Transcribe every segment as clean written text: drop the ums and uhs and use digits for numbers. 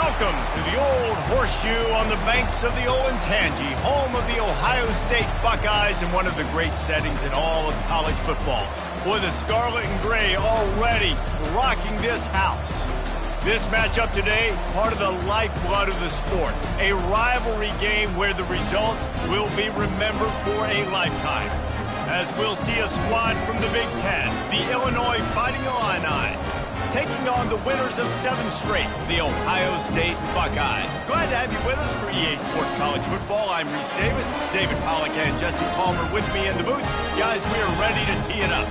Welcome to the old horseshoe on the banks of the Olentangy, home of the Ohio State Buckeyes and one of the great settings in all of college football. With the scarlet and gray already rocking this house. This matchup today, part of the lifeblood of the sport. A rivalry game where the results will be remembered for a lifetime. As we'll see a squad from the Big Ten, the Illinois Fighting Illini, taking on the winners of 7 straight, the Ohio State Buckeyes. Glad to have you with us for EA Sports College Football. I'm Reese Davis, David Pollack and Jesse Palmer with me in the booth. Guys, we are ready to tee it up.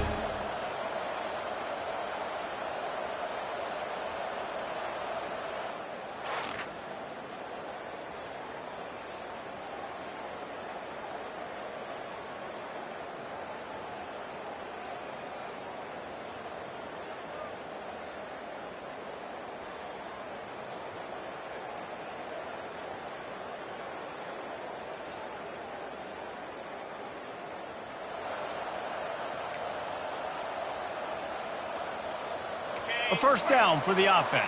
A first down for the offense.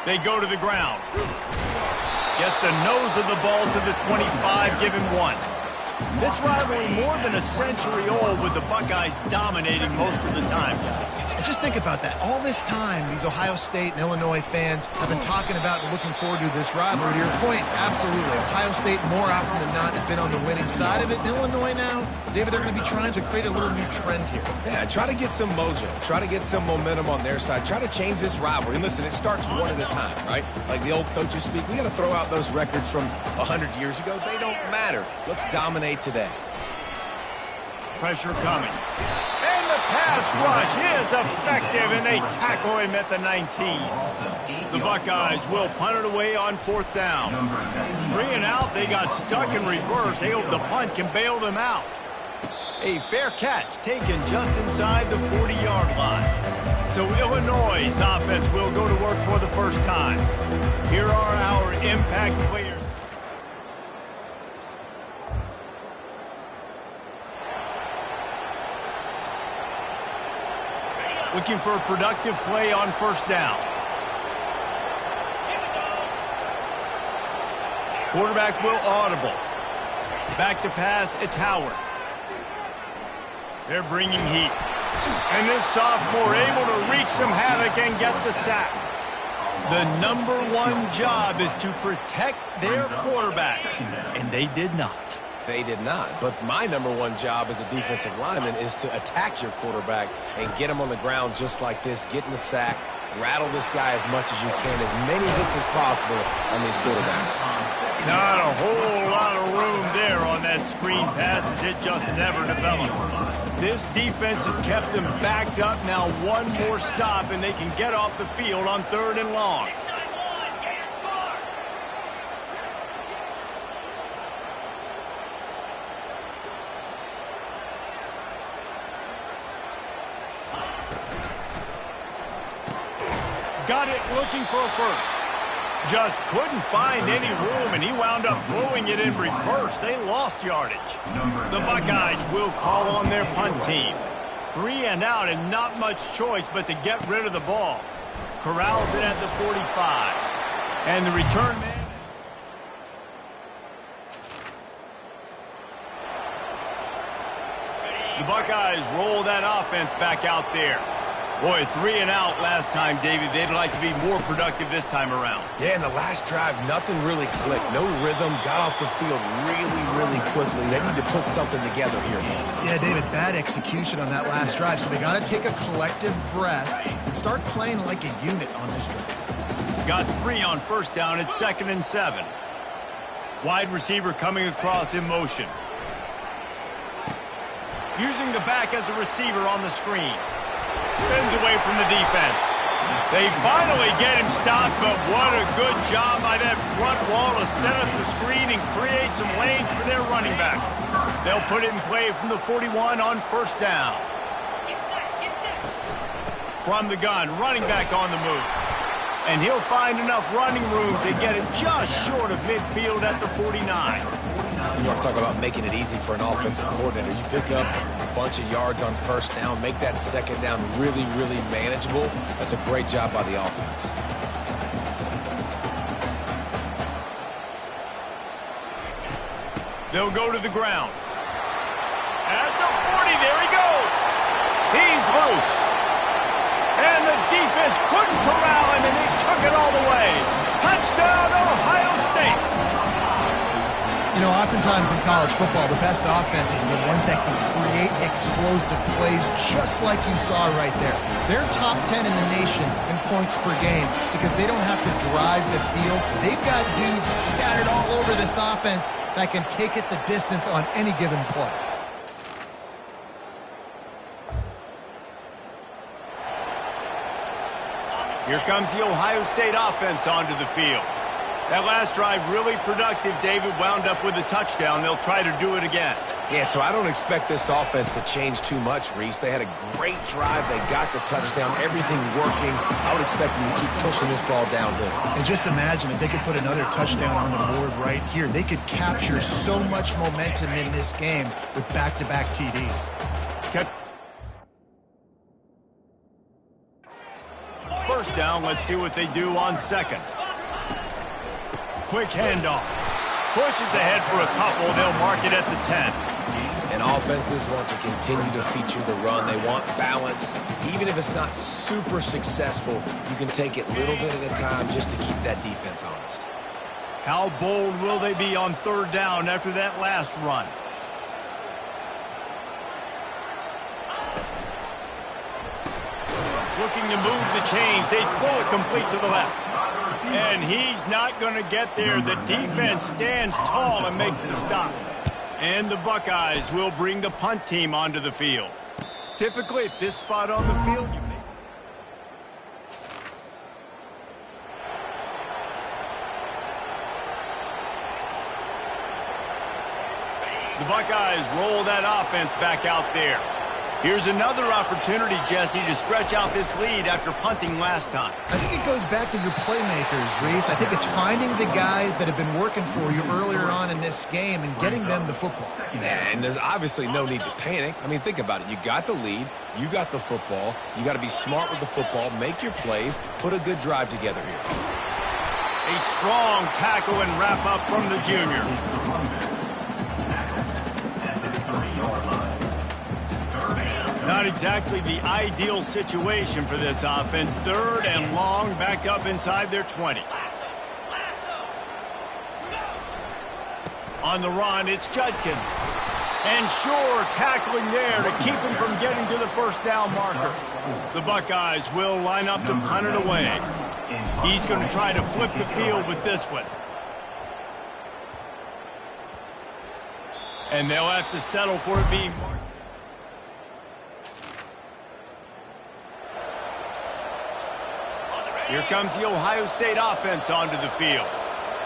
They go to the ground. Gets the nose of the ball to the 25, give him 1. This rivalry more than a century old with the Buckeyes dominating most of the time, guys. And just think about that. All this time, these Ohio State and Illinois fans have been talking about and looking forward to this rivalry. To your point, absolutely. Ohio State, more often than not, has been on the winning side of it. In Illinois now, David, they're going to be trying to create a little new trend here. Yeah, try to get some mojo. Try to get some momentum on their side. Try to change this rivalry. And listen, it starts one at a time, right? Like the old coaches speak, we got to throw out those records from 100 years ago. They don't matter. Let's dominate today. Pressure coming. And the pass rush is effective, and they tackle him at the 19. The Buckeyes will punt it away on 4th down. 3 and out, they got stuck in reverse. They hope the punt can bail them out. A fair catch taken just inside the 40-yard line. So Illinois' offense will go to work for the first time. Here are our impact players. Looking for a productive play on first down. Quarterback will audible. Back to pass, it's Howard. They're bringing heat. And this sophomore able to wreak some havoc and get the sack. The #1 job is to protect their quarterback, and they did not. They did not. But my #1 job as a defensive lineman is to attack your quarterback and get him on the ground just like this, get in the sack, rattle this guy as much as you can, as many hits as possible on these quarterbacks. Not a whole lot of room there on that screen pass as it just never developed. This defense has kept them backed up. Now one more stop and they can get off the field on 3rd and long. Got it looking for a first. Just couldn't find any room, and he wound up throwing it in reverse. They lost yardage. The Buckeyes will call on their punt team. 3 and out, and not much choice but to get rid of the ball. Corrals it at the 45. And the return man. The Buckeyes roll that offense back out there. Boy, 3 and out last time, David. They'd like to be more productive this time around. Yeah, in the last drive, nothing really clicked. No rhythm, got off the field really quickly. They need to put something together here. Yeah, David, bad execution on that last drive. So they got to take a collective breath and start playing like a unit on this drive. Got 3 on first down at 2nd and 7. Wide receiver coming across in motion. Using the back as a receiver on the screen. Spins away from the defense. They finally get him stopped, but what a good job by that front wall to set up the screen and create some lanes for their running back. They'll put it in play from the 41 on first down. From the gun, running back on the move. And he'll find enough running room to get it just short of midfield at the 49. You want to talk about making it easy for an offensive coordinator. You pick up bunch of yards on first down, make that second down really, really manageable. That's a great job by the offense. They'll go to the ground. At the 40, there he goes. He's loose. And the defense couldn't corral him, and they took it all the way. Touchdown, Ohio State. You know, oftentimes in college football, the best offenses are the ones that can create explosive plays just like you saw right there. They're top 10 in the nation in points per game because they don't have to drive the field. They've got dudes scattered all over this offense that can take it the distance on any given play. Here comes the Ohio State offense onto the field. That last drive really productive. David wound up with a touchdown. They'll try to do it again. Yeah, so I don't expect this offense to change too much, Reese. They had a great drive. They got the touchdown. Everything working. I would expect them to keep pushing this ball downhill. And just imagine if they could put another touchdown on the board right here. They could capture so much momentum in this game with back-to-back TDs. First down, let's see what they do on second. Quick handoff. Pushes ahead for a couple. They'll mark it at the 10. And offenses want to continue to feature the run. They want balance. Even if it's not super successful, you can take it little bit at a time just to keep that defense honest. How bold will they be on third down after that last run? Looking to move the chains. They throw it complete to the left. And he's not going to get there. The defense stands tall and makes the stop. And the Buckeyes will bring the punt team onto the field. Typically, at this spot on the field, you make... The Buckeyes roll that offense back out there. Here's another opportunity, Jesse, to stretch out this lead after punting last time. I think it goes back to your playmakers, Reese. I think it's finding the guys that have been working for you earlier on in this game and getting them the football. And there's obviously no need to panic. I mean, think about it. You got the lead. You got the football. You got to be smart with the football, make your plays, put a good drive together here. A strong tackle and wrap up from the junior. Not exactly the ideal situation for this offense. Third and long, back up inside their 20. On the run, it's Judkins. And sure, tackling there to keep him from getting to the first down marker. The Buckeyes will line up to punt it away. He's going to try to flip the field with this one. And they'll have to settle for it being marked. Here comes the Ohio State offense onto the field.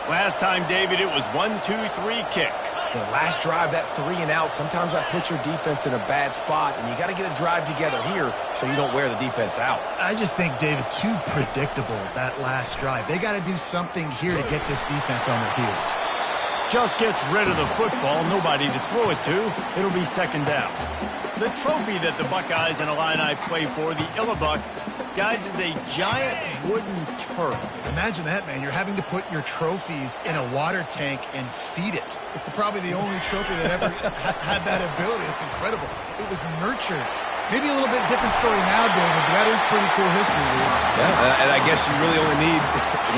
Last time, David, it was 1-2-3 kick. The last drive, that 3 and out, sometimes that puts your defense in a bad spot, and you got to get a drive together here so you don't wear the defense out. I just think, David, too predictable, that last drive. They got to do something here to get this defense on their heels. Just gets rid of the football, nobody to throw it to. It'll be second down. The trophy that the Buckeyes and Illini play for, the illi, guys, is a giant wooden turtle. Imagine that, man. You're having to put your trophies in a water tank and feed it. It's probably the only trophy that ever had that ability. It's incredible. It was nurtured. Maybe a little bit different story now, David, but that is pretty cool history, Reese. Yeah, and I guess you really only need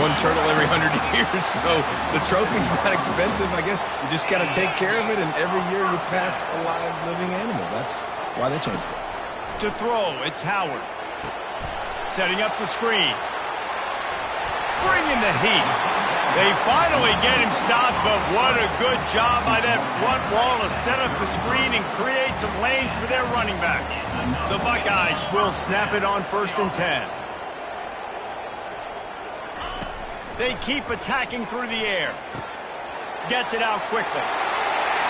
one turtle every 100 years, so the trophy's not expensive. I guess you just got to take care of it, and every year you pass a live living animal. That's why they changed it. To throw, it's Howard. Setting up the screen. Bringing the heat. They finally get him stopped, but what a good job by that front wall to set up the screen and create some lanes for their running back. The Buckeyes will snap it on 1st and 10. They keep attacking through the air. Gets it out quickly.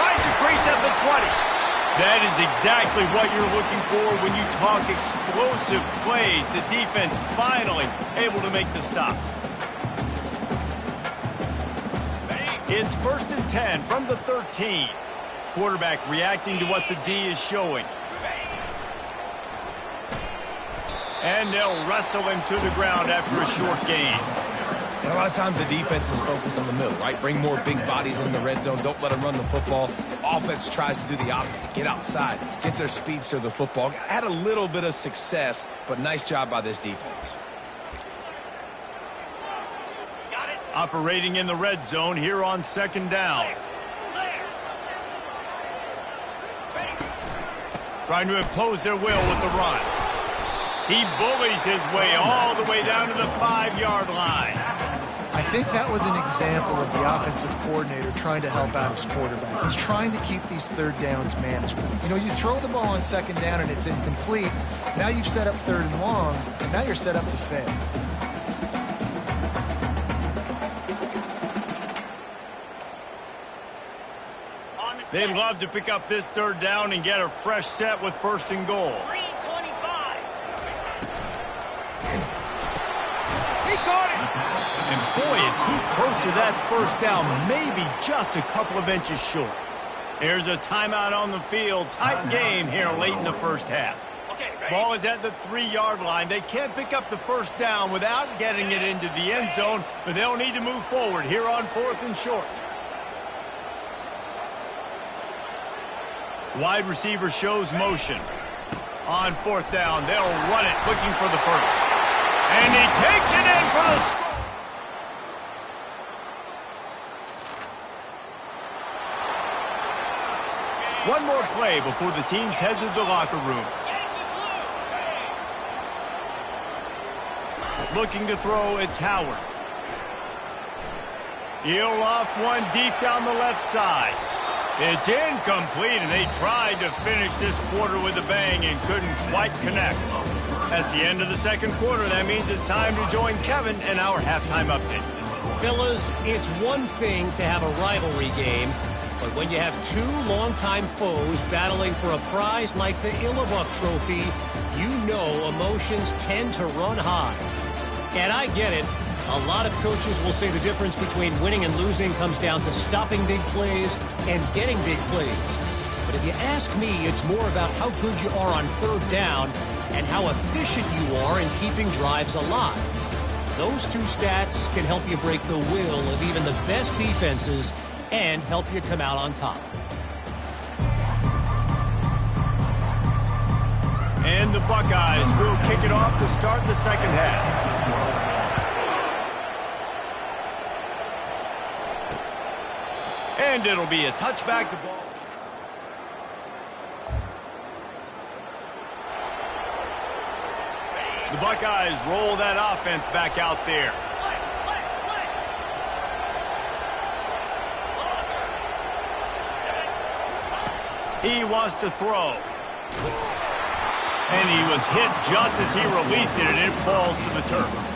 Finds a crease at the 20. That is exactly what you're looking for when you talk explosive plays. The defense finally able to make the stop. It's 1st and 10 from the 13. Quarterback reacting to what the D is showing. And they'll wrestle him to the ground after a short gain. And a lot of times the defense is focused on the middle, right? Bring more big bodies in the red zone. Don't let them run the football. Offense tries to do the opposite. Get outside. Get their speedster the football. Had a little bit of success, but nice job by this defense. Operating in the red zone here on second down. Trying to impose their will with the run. He bullies his way all the way down to the 5-yard line. I think that was an example of the offensive coordinator trying to help out his quarterback. He's trying to keep these third downs manageable. You know, you throw the ball on second down and it's incomplete. Now you've set up third and long, and now you're set up to fail. They'd love to pick up this third down and get a fresh set with first and goal. And boy, is he close to that first down, maybe just a couple of inches short. Here's a timeout on the field. Tight game here late in the first half. Ball is at the 3-yard line. They can't pick up the first down without getting it into the end zone, but they'll need to move forward here on 4th and short. Wide receiver shows motion. On 4th down, they'll run it looking for the first. And he takes it in for the score. One more play before the teams head to the locker rooms. Looking to throw, it's Howard. He'll off one deep down the left side. It's incomplete, and they tried to finish this quarter with a bang and couldn't quite connect. That's the end of the second quarter. That means it's time to join Kevin in our halftime update. Fellas, it's one thing to have a rivalry game, but when you have two longtime foes battling for a prize like the Illi Trophy, you know emotions tend to run high. And I get it. A lot of coaches will say the difference between winning and losing comes down to stopping big plays and getting big plays. But if you ask me, it's more about how good you are on third down and how efficient you are in keeping drives alive. Those two stats can help you break the will of even the best defenses and help you come out on top. And the Buckeyes will kick it off to start the second half. And it'll be a touchback. The ball. The Buckeyes roll that offense back out there. He wants to throw. And he was hit just as he released it, and it falls to the turf.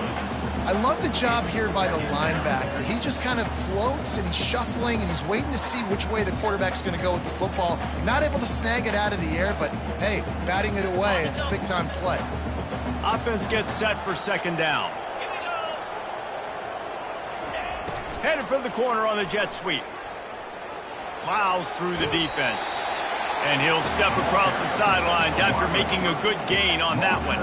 I love the job here by the linebacker. He just kind of floats and he's shuffling and he's waiting to see which way the quarterback's going to go with the football. Not able to snag it out of the air, but hey, batting it away, it's a big-time play. Offense gets set for second down. Headed for the corner on the jet sweep. Plows through the defense. And he'll step across the sidelines after making a good gain on that one.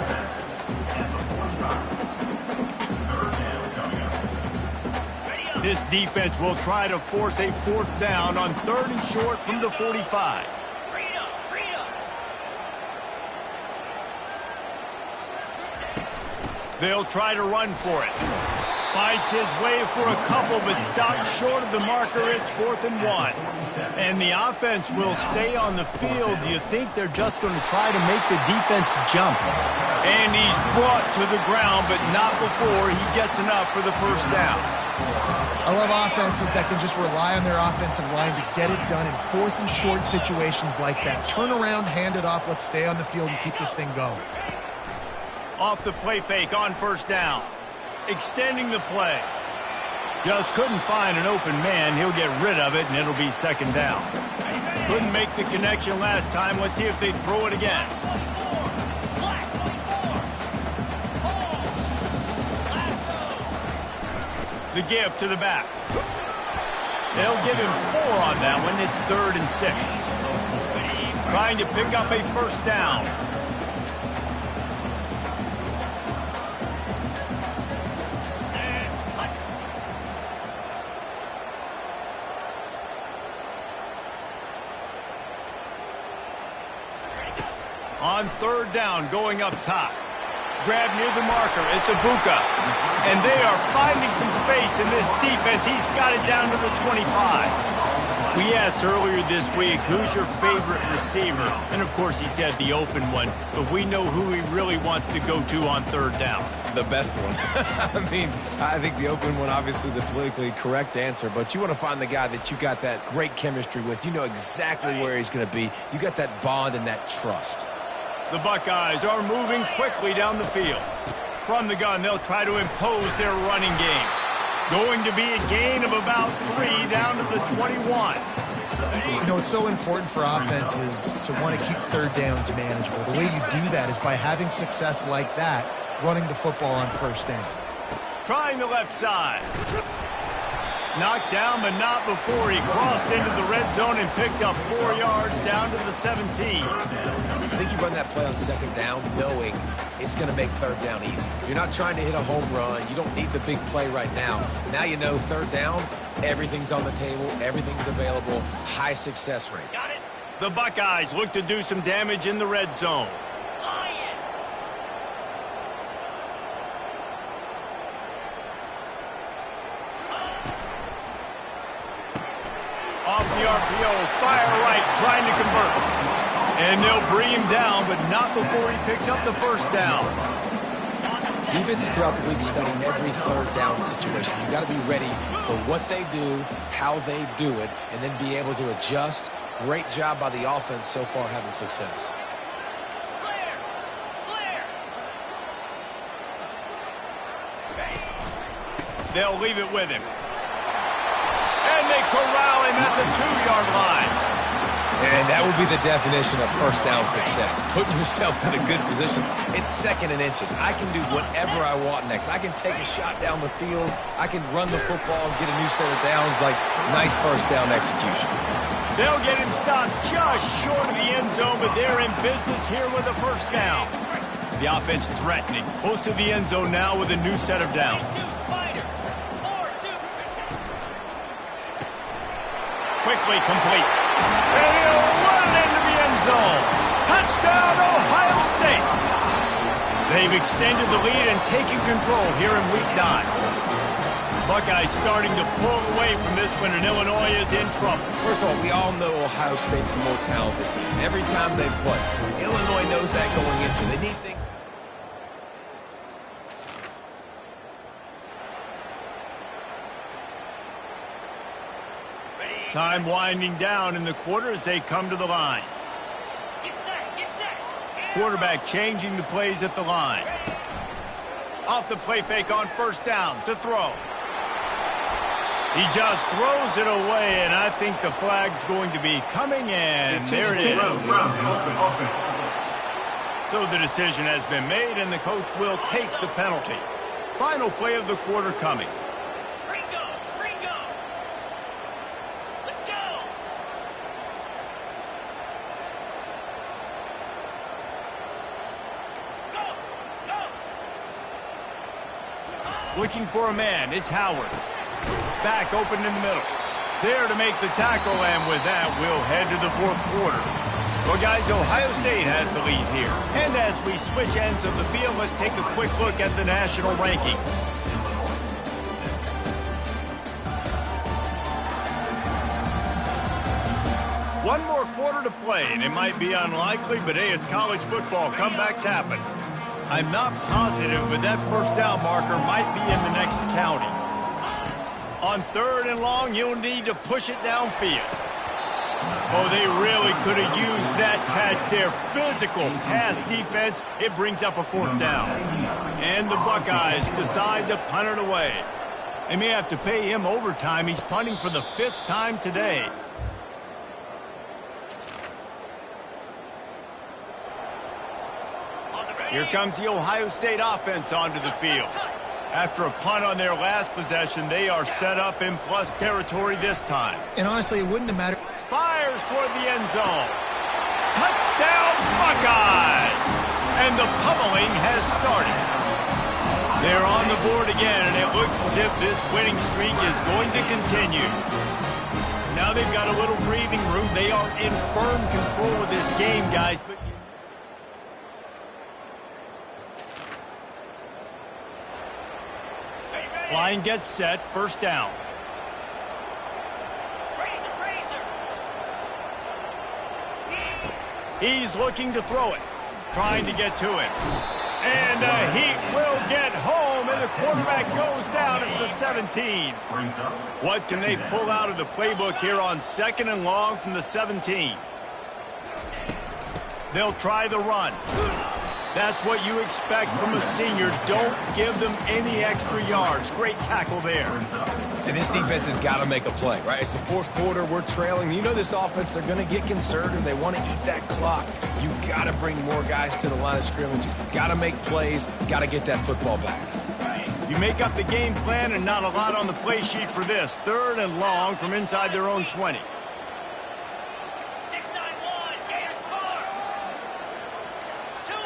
This defense will try to force a fourth down on 3rd and short from the 45. They'll try to run for it. Fights his way for a couple, but stops short of the marker. It's 4th and 1. And the offense will stay on the field. Do you think they're just going to try to make the defense jump? And he's brought to the ground, but not before he gets enough for the first down. I love offenses that can just rely on their offensive line to get it done in 4th and short situations like that. Turn around, hand it off, let's stay on the field and keep this thing going. Off the play fake on first down. Extending the play. Just couldn't find an open man. He'll get rid of it, and it'll be second down. Couldn't make the connection last time. Let's see if they throw it again. The give to the back. They'll give him 4 on that one. It's 3rd and 6. Trying to pick up a first down. on third down going up top. Grab near the marker. It's Ibuka. And they are finding some space in this defense. He's got it down to the 25. We asked earlier this week, who's your favorite receiver? And, of course, he said the open one. But we know who he really wants to go to on third down. The best one. I mean, I think the open one, obviously the politically correct answer, but you want to find the guy that you got that great chemistry with. You know exactly where he's going to be. You got that bond and that trust. The Buckeyes are moving quickly down the field. From the gun, they'll try to impose their running game. Going to be a gain of about 3 down to the 21. You know, it's so important for offenses to want to keep third downs manageable. The way you do that is by having success like that, running the football on first down. Trying the left side. Knocked down, but not before he crossed into the red zone and picked up 4 yards down to the 17. I think you run that play on second down knowing it's going to make third down easy. You're not trying to hit a home run. You don't need the big play right now. Now you know third down, everything's on the table, everything's available, high success rate. Got it. The Buckeyes look to do some damage in the red zone. Off the RPO, fire right, trying to convert. And they'll bring him down, but not before he picks up the first down. Defenses throughout the week study every third down situation. You got to be ready for what they do, how they do it, and then be able to adjust. Great job by the offense so far having success. They'll leave it with him. And they corral him at the 2-yard line. And that would be the definition of first down success. Putting yourself in a good position. It's second and inches. I can do whatever I want next. I can take a shot down the field. I can run the football and get a new set of downs. Like, nice first down execution. They'll get him stopped just short of the end zone, but they're in business here with a first down. The offense threatening. Close to the end zone now with a new set of downs. Quickly complete. And he'll run into the end zone. Touchdown, Ohio State. They've extended the lead and taken control here in Week 9. Buckeyes starting to pull away from this one, and Illinois is in trouble. First of all, we all know Ohio State's the more talented team. Every time they play, Illinois knows that going into. They need things. Time winding down in the quarter as they come to the line. Get set. Quarterback changing the plays at the line. Off the play fake on first down to throw. He just throws it away, and I think the flag's going to be coming in. There it is. So the decision has been made, and the coach will take the penalty. Final play of the quarter coming. Ringo. Let's go. Go. Looking for a man. It's Howard. Back open in the middle. There to make the tackle, and with that, we'll head to the fourth quarter. Well, guys, Ohio State has the lead here. And as we switch ends of the field, let's take a quick look at the national rankings. One more quarter to play, and it might be unlikely, but hey, it's college football. Comebacks happen. I'm not positive, but that first down marker might be in the next county. On third and long, you'll need to push it downfield. Oh, they really could have used that catch there. Physical pass defense. It brings up a fourth down. And the Buckeyes decide to punt it away. They may have to pay him overtime. He's punting for the 5th time today. Here comes the Ohio State offense onto the field. After a punt on their last possession, they are set up in plus territory this time. And honestly, it wouldn't have mattered. Fires toward the end zone. Touchdown, Buckeyes! And the pummeling has started. They're on the board again, and it looks as if this winning streak is going to continue. Now they've got a little breathing room. They are in firm control of this game, guys. But Line gets set, first down. He's looking to throw it, trying to get to him. And he will get home, and the quarterback goes down at the 17. What can they pull out of the playbook here on 2nd and long from the 17? They'll try the run. That's what you expect from a senior. Don't give them any extra yards. Great tackle there. And this defense has got to make a play, right? It's the 4th quarter. We're trailing. You know this offense, they're going to get conservative. They want to eat that clock. You got to bring more guys to the line of scrimmage. You got to make plays. Got to get that football back. You make up the game plan and not a lot on the play sheet for this. 3rd and long from inside their own 20.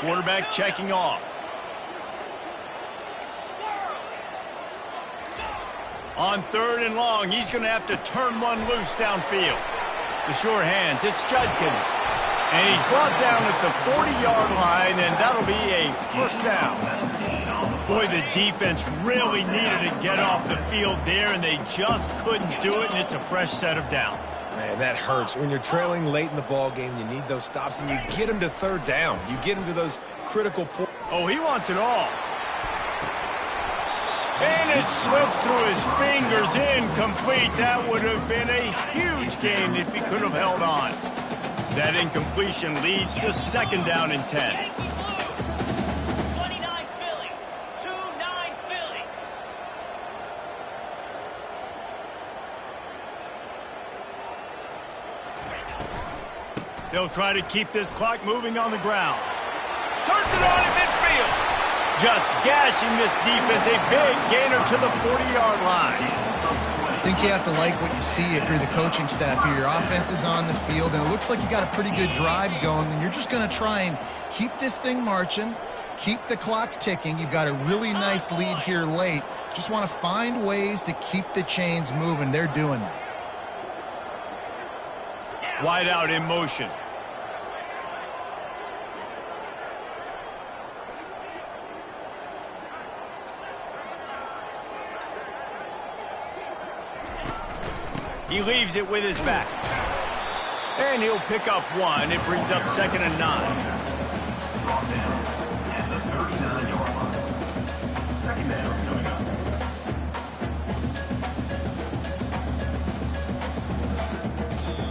Quarterback checking off. On 3rd and long, he's going to have to turn one loose downfield. The sure hands, it's Judkins. And he's brought down at the 40-yard line, and that'll be a first down. Boy, the defense really needed to get off the field there, and they just couldn't do it, and it's a fresh set of downs. Man, that hurts. When you're trailing late in the ball game, you need those stops, and you get them to 3rd down. You get them to those critical points. Oh, he wants it all. And it slips through his fingers, incomplete. That would have been a huge gain if he could have held on. That incompletion leads to 2nd down and 10. 29 Philly. 2-9 Philly. They'll try to keep this clock moving on the ground. Turns it on in midfield. Just gashing this defense, a big gainer to the 40-yard line. I think you have to like what you see if you're the coaching staff here. Your offense is on the field, and it looks like you got a pretty good drive going, and you're just going to try and keep this thing marching, keep the clock ticking. You've got a really nice lead here late. Just want to find ways to keep the chains moving. They're doing that. Wide out in motion. He leaves it with his back. And he'll pick up one. It brings up 2nd and 9.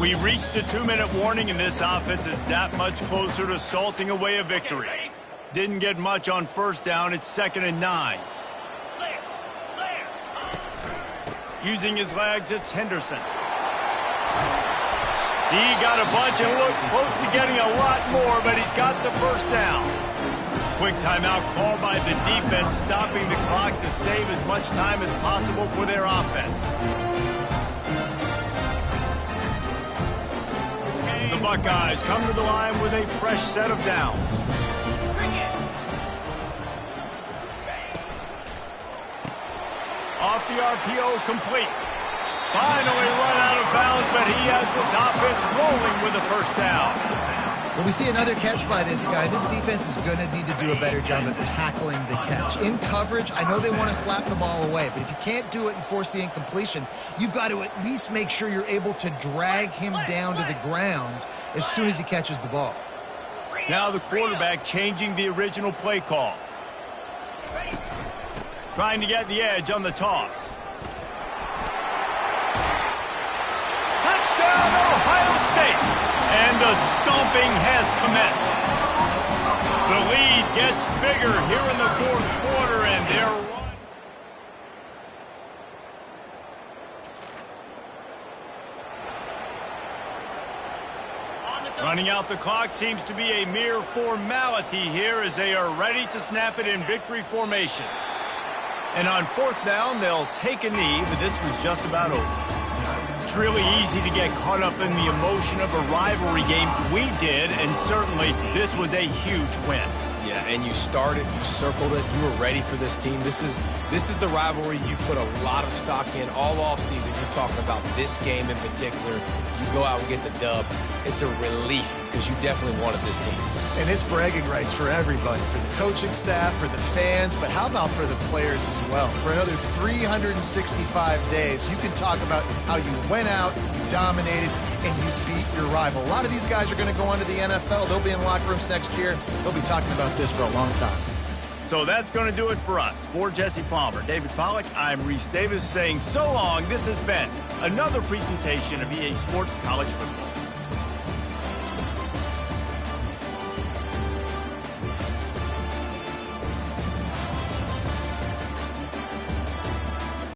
We reached the 2-minute warning, and this offense is that much closer to salting away a victory. Didn't get much on 1st down. It's 2nd and 9. Using his legs, it's Henderson. He got a bunch and looked close to getting a lot more, but he's got the first down. Quick timeout called by the defense, stopping the clock to save as much time as possible for their offense. The Buckeyes come to the line with a fresh set of downs. Off the RPO, complete. Finally run out of bounds, but he has this offense rolling with a first down. Well, we see another catch by this guy. This defense is going to need to do a better job of tackling the catch. In coverage, I know they want to slap the ball away, but if you can't do it and force the incompletion, you've got to at least make sure you're able to drag him down to the ground as soon as he catches the ball. Now the quarterback changing the original play call. Trying to get the edge on the toss. Touchdown, Ohio State! And the stomping has commenced. The lead gets bigger here in the 4th quarter, and they're running out the clock. Seems to be a mere formality here as they are ready to snap it in victory formation. And on 4th down, they'll take a knee, but this was just about over. It's really easy to get caught up in the emotion of a rivalry game. We did, and certainly this was a huge win. Yeah, and you started, you circled it, you were ready for this team. This is the rivalry you put a lot of stock in all offseason. You're talking about this game in particular. You go out and get the dub. It's a relief because you definitely wanted this team. And it's bragging rights for everybody, for the coaching staff, for the fans, but how about for the players as well? For another 365 days, you can talk about how you went out, you dominated, and you beat your rival. A lot of these guys are going to go on to the NFL. They'll be in locker rooms next year. They'll be talking about this for a long time. So that's going to do it for us. For Jesse Palmer, David Pollack, I'm Reese Davis saying so long. This has been another presentation of EA Sports College Football.